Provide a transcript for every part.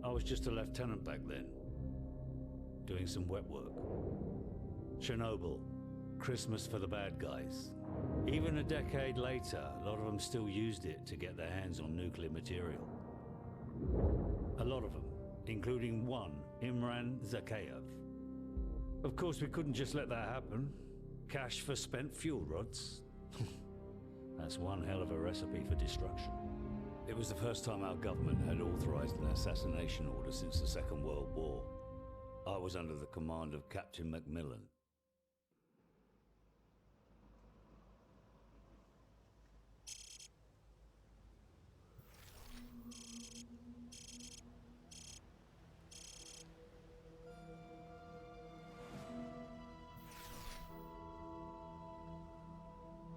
I was just a lieutenant back then, doing some wet work. Chernobyl, Christmas for the bad guys. Even a decade later, a lot of them still used it to get their hands on nuclear material. A lot of them, including one, Imran Zakhaev. Of course, we couldn't just let that happen. Cash for spent fuel rods. That's one hell of a recipe for destruction. It was the first time our government had authorized an assassination order since the Second World War. I was under the command of Captain Macmillan.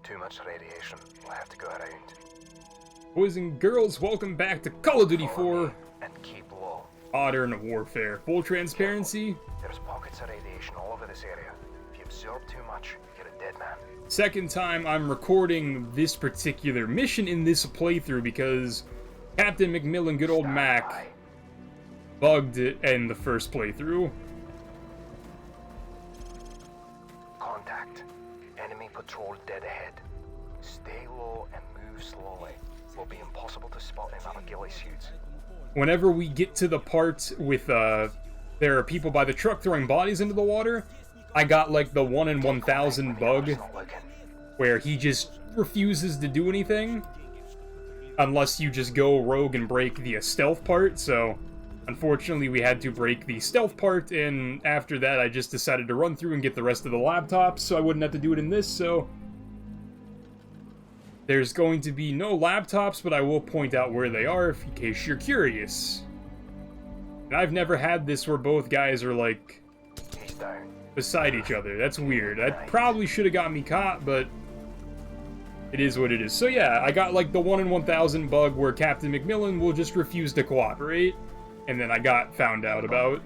Too much radiation. We'll have to go around. Boys and girls, welcome back to Call of Duty 4 And keep low. Modern Warfare. Full transparency. There's pockets of radiation all over this area. If you absorb too much, you're a dead man. Second time I'm recording this particular mission in this playthrough because Captain Macmillan, good old Stand Mac, by. bugged it in the first playthrough. Contact. Enemy patrol dead ahead. Stay low and move slowly. Will be impossible to spot in our ghillie suits. Whenever we get to the part with, there are people by the truck throwing bodies into the water, I got, like, the 1 in 1,000 bug, Not looking. where he just refuses to do anything, unless you just go rogue and break the stealth part, so, unfortunately we had to break the stealth part, and after that I just decided to run through and get the rest of the laptops, so I wouldn't have to do it in this, so... There's going to be no laptops, but I will point out where they are in case you're curious. And I've never had this where both guys are, like, He's down. beside each other. That's weird. That probably should have got me caught, but it is what it is. So yeah, I got, like, the 1 in 1,000 bug where Captain Macmillan will just refuse to cooperate, and then I got found out about.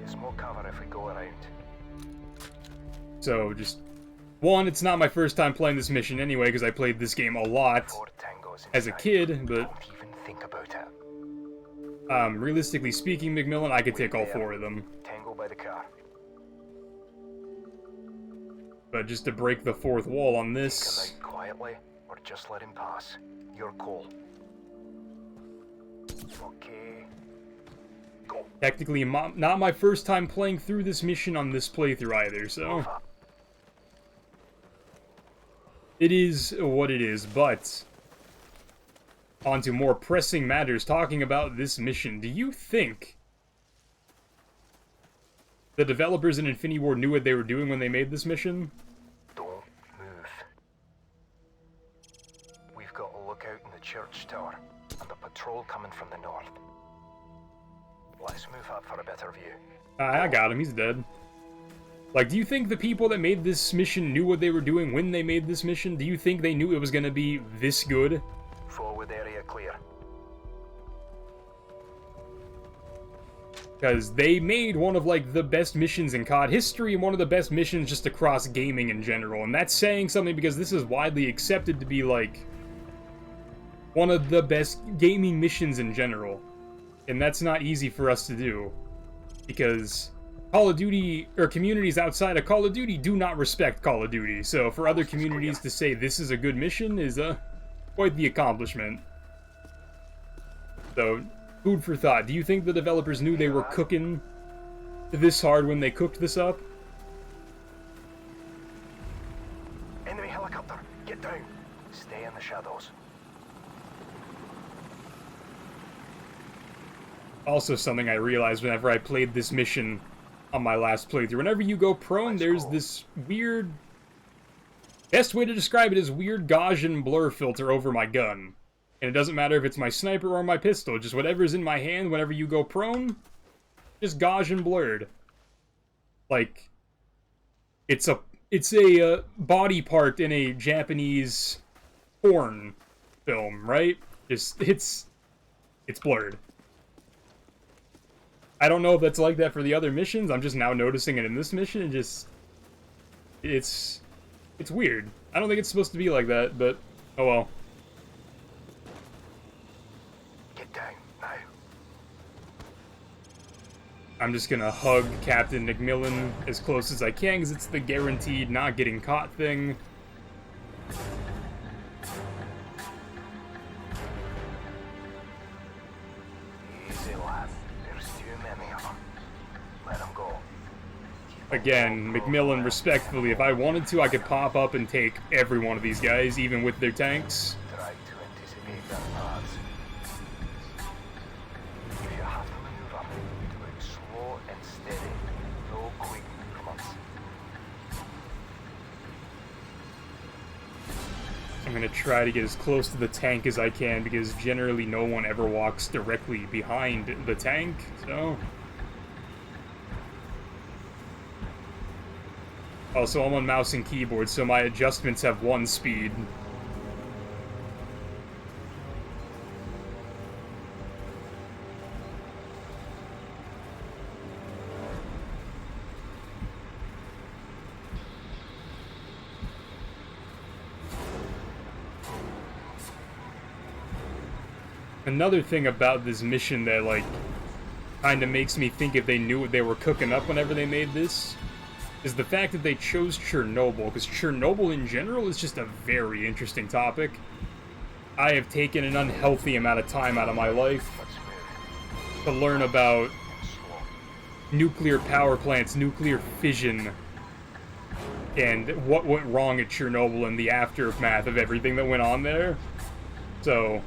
Smoke cover if we go around. So, just... One, it's not my first time playing this mission anyway, because I played this game a lot 4 tangos as a inside. kid, but... Don't even think about it. Realistically speaking, Macmillan, I could take all 4 of them. Tango by the car. But just to break the 4th wall on Come this... out quietly, or just let him pass. Your call. Okay. Go. Technically, not my first time playing through this mission on this playthrough either, so... Move up. It is what it is, but... On to more pressing matters, talking about this mission. Do you think the developers in Infinity Ward knew what they were doing when they made this mission? Don't move. We've got a lookout in the church tower, and a patrol coming from the north. Let's move up for a better view. I got him, he's dead. Like, do you think the people that made this mission knew what they were doing when they made this mission? Do you think they knew it was gonna be this good? Forward area clear. Because they made one of, like, the best missions in COD history and one of the best missions just across gaming in general. And that's saying something because this is widely accepted to be, like, one of the best gaming missions in general. And that's not easy for us to do. Because Call of Duty, or communities outside of Call of Duty, do not respect Call of Duty. So for other communities to say this is a good mission is quite the accomplishment. So, food for thought. Do you think the developers knew they were cooking this hard when they cooked this up? Enemy helicopter, get down. Stay in the shadows. Also something I realized whenever I played this mission on my last playthrough. Whenever you go prone, there's this weird... Best way to describe it is weird Gaussian blur filter over my gun. And it doesn't matter if it's my sniper or my pistol, just whatever's in my hand whenever you go prone, just Gaussian blurred. Like, it's a body part in a Japanese porn film, right? Just, it's blurred. I don't know if that's like that for the other missions, I'm just now noticing it in this mission, and just... It's weird. I don't think it's supposed to be like that, but, oh well. Get down, now. I'm just gonna hug Captain McMillan as close as I can, because it's the guaranteed not getting caught thing. Easy, lad. There's too many of them. Let them go. Again, McMillan, respectfully, if I wanted to, I could pop up and take every one of these guys, even with their tanks. Try to anticipate their paths. If you have to maneuver, do it slow and steady. No quick movements. I'm gonna try to get as close to the tank as I can, because generally no one ever walks directly behind the tank, so... Also, I'm on mouse and keyboard, so my adjustments have one speed. Another thing about this mission that, like, kind of makes me think if they knew what they were cooking up whenever they made this, is the fact that they chose Chernobyl, because Chernobyl in general is just a very interesting topic. I have taken an unhealthy amount of time out of my life to learn about nuclear power plants, nuclear fission, and what went wrong at Chernobyl and the aftermath of everything that went on there. So,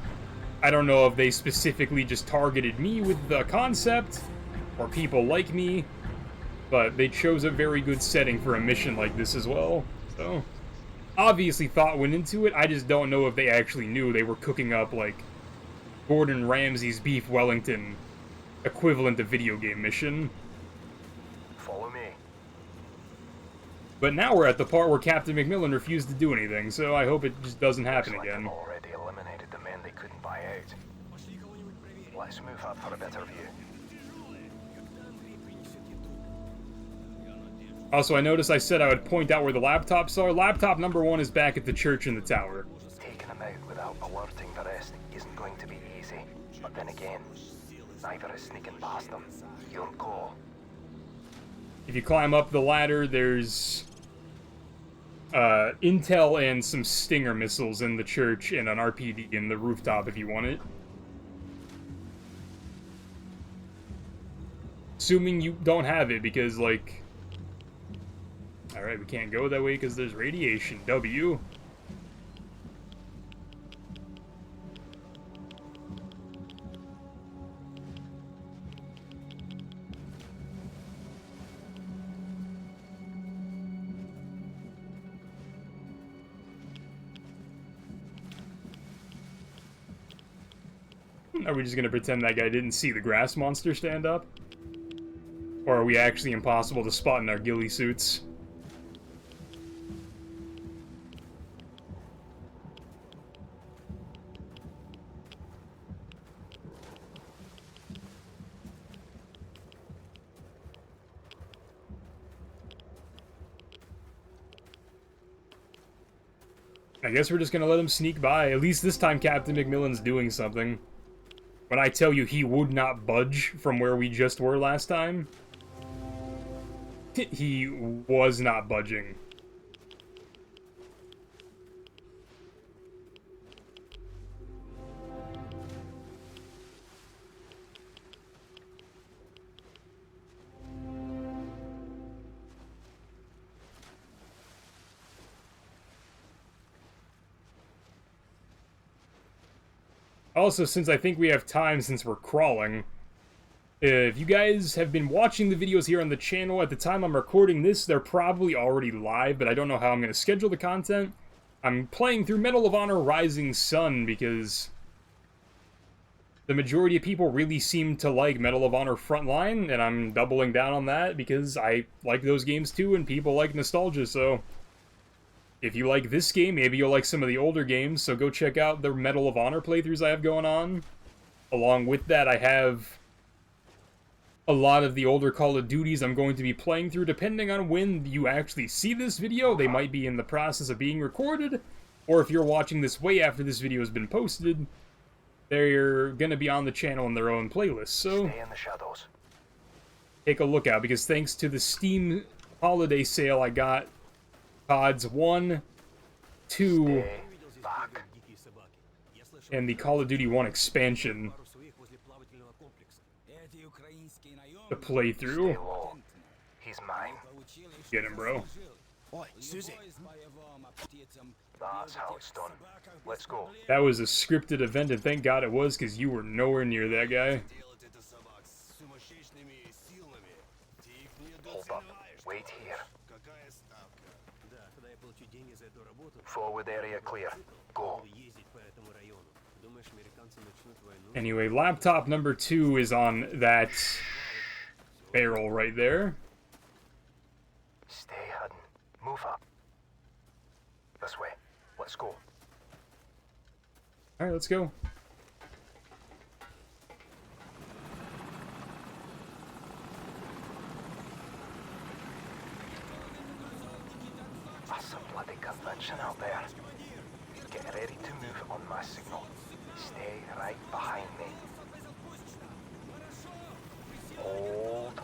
I don't know if they specifically just targeted me with the concept, or people like me, but they chose a very good setting for a mission like this as well. So, obviously thought went into it, I just don't know if they actually knew they were cooking up, like, Gordon Ramsay's Beef Wellington equivalent of video game mission. Follow me. But now we're at the part where Captain McMillan refused to do anything, so I hope it just doesn't happen Looks like again. they've already eliminated the men they couldn't buy out. Let's move up for a better view. Also, I noticed I said I would point out where the laptops are. Laptop number 1 is back at the church in the tower. Taking them out without alerting the rest isn't going to be easy. But then again, neither is sneaking past them. You'll go. If you climb up the ladder, there's intel and some Stinger missiles in the church and an RPD in the rooftop if you want it. Assuming you don't have it, because, like... Alright, we can't go that way because there's radiation. W. Are we just gonna pretend that guy didn't see the grass monster stand up? Or are we actually impossible to spot in our ghillie suits? I guess we're just gonna let him sneak by. At least this time Captain McMillan's doing something. When I tell you he would not budge from where we just were last time, he was not budging. Also, since I think we have time since we're crawling, if you guys have been watching the videos here on the channel at the time I'm recording this, they're probably already live, but I don't know how I'm going to schedule the content. I'm playing through Medal of Honor Rising Sun because the majority of people really seem to like Medal of Honor Frontline, and I'm doubling down on that because I like those games too, and people like nostalgia, so... If you like this game, maybe you'll like some of the older games, so go check out the Medal of Honor playthroughs I have going on. Along with that, I have a lot of the older Call of Duties I'm going to be playing through. Depending on when you actually see this video, they might be in the process of being recorded, or if you're watching this way after this video has been posted, they're going to be on the channel in their own playlist, so... Stay in the shadows. take a look out, because thanks to the Steam holiday sale, I got CODs 1, 2, Stay back. and the Call of Duty 1 expansion to play Stay through. low. He's mine. Get him, bro. Oi, Susie. That's how it's done. Let's go. That was a scripted event, and thank God it was, because you were nowhere near that guy. Hold up. Wait here. Forward area clear. Go. Anyway, laptop number 2 is on that barrel right there. Stay hidden. Move up. This way. Let's go. Alright, let's go. That's some bloody convention out there. Get ready to move on my signal. Stay right behind me. Hold.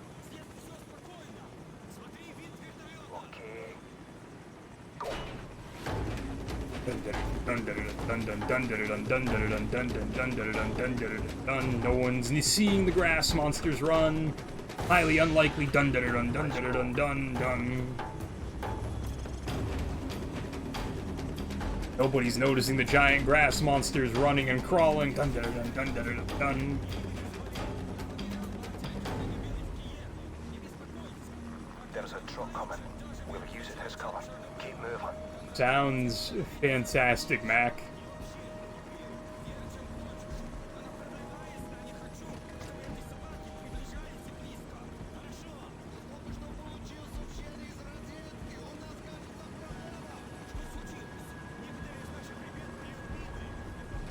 Okay. Go. No one's seeing the grass monsters run. Highly unlikely. Dun dun dun dun dun dun dun dun. Nobody's noticing the giant grass monsters running and crawling. Dun dun dun dun dun dun dun. There's a truck coming. We'll use it as cover. Keep moving. Sounds fantastic, Mac.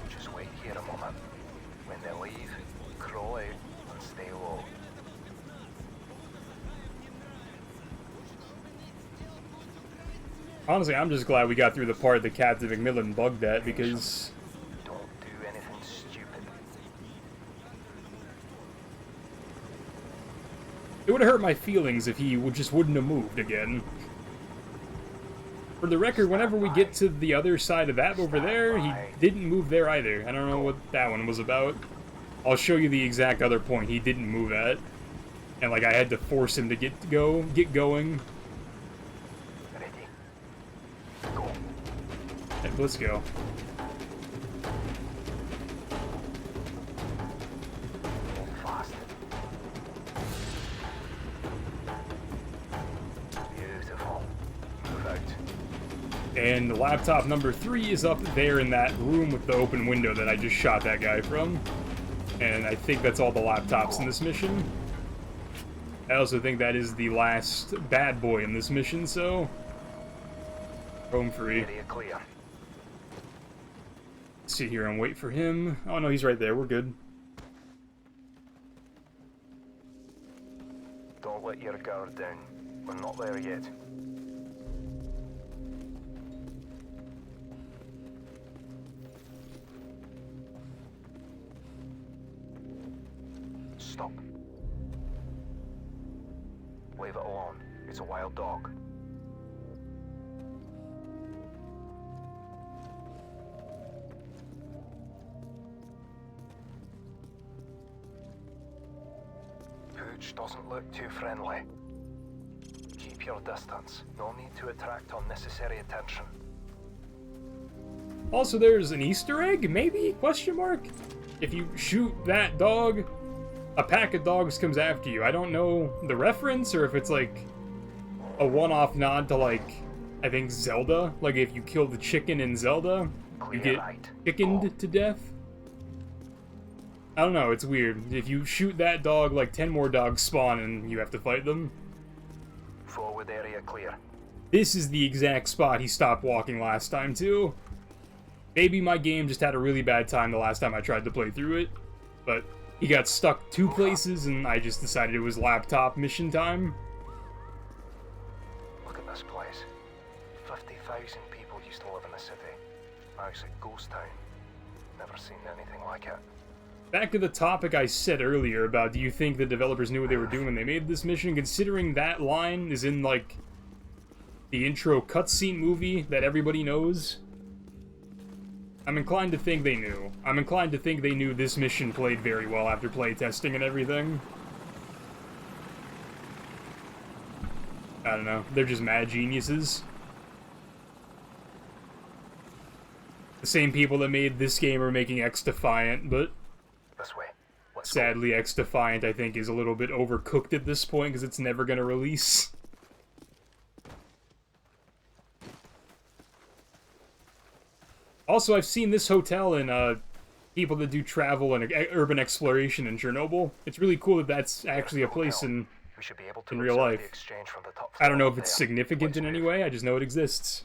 Just wait here a moment. When they leave, crawl out and stay low. Honestly, I'm just glad we got through the part that Captain McMillan bugged at, because Don't do anything stupid. it would have hurt my feelings if he just wouldn't have moved again. For the record, whenever we get to the other side of that over there, he didn't move there either. I don't know what that one was about. I'll show you the exact other point he didn't move at. And like I had to force him to get going. Ready? Go. Let's go. Hold fast. Beautiful. Move out. And the laptop number 3 is up there in that room with the open window that I just shot that guy from. And I think that's all the laptops in this mission. I also think that is the last bad boy in this mission, so home free. Area clear. Sit here and wait for him. Oh no, he's right there. We're good. Don't let your guard down. We're not there yet. Stop. Leave it alone. It's a wild dog. Pooch doesn't look too friendly. Keep your distance. No need to attract unnecessary attention. Also, there's an Easter egg, maybe? Question mark? If you shoot that dog, a pack of dogs comes after you. I don't know the reference, or if it's like a one-off nod to, like, I think Zelda. Like, if you kill the chicken in Zelda, you Clear get right. chickened to death. I don't know, it's weird. If you shoot that dog, like 10 more dogs spawn and you have to fight them. Forward area clear. This is the exact spot he stopped walking last time, too. Maybe my game just had a really bad time the last time I tried to play through it, but he got stuck 2 places and I just decided it was laptop mission time. Look at this place. 50,000 people used to live in the city. Now it's a ghost town. Never seen anything like it. back to the topic I said earlier about do you think the developers knew what they were doing when they made this mission, considering that line is in, like, the intro cutscene movie that everybody knows, I'm inclined to think they knew. I'm inclined to think they knew this mission played very well after playtesting and everything. I don't know. They're just mad geniuses. The same people that made this game are making X-Defiant, but This way. Let's go. sadly X-Defiant, I think, is a little bit overcooked at this point because it's never going to release. Also, I've seen this hotel in people that do travel and urban exploration in Chernobyl. It's really cool that that's actually a place in We should be able to real observe life. the exchange from the top I don't know floor if it's there. significant Let's in any move. way, I just know it exists.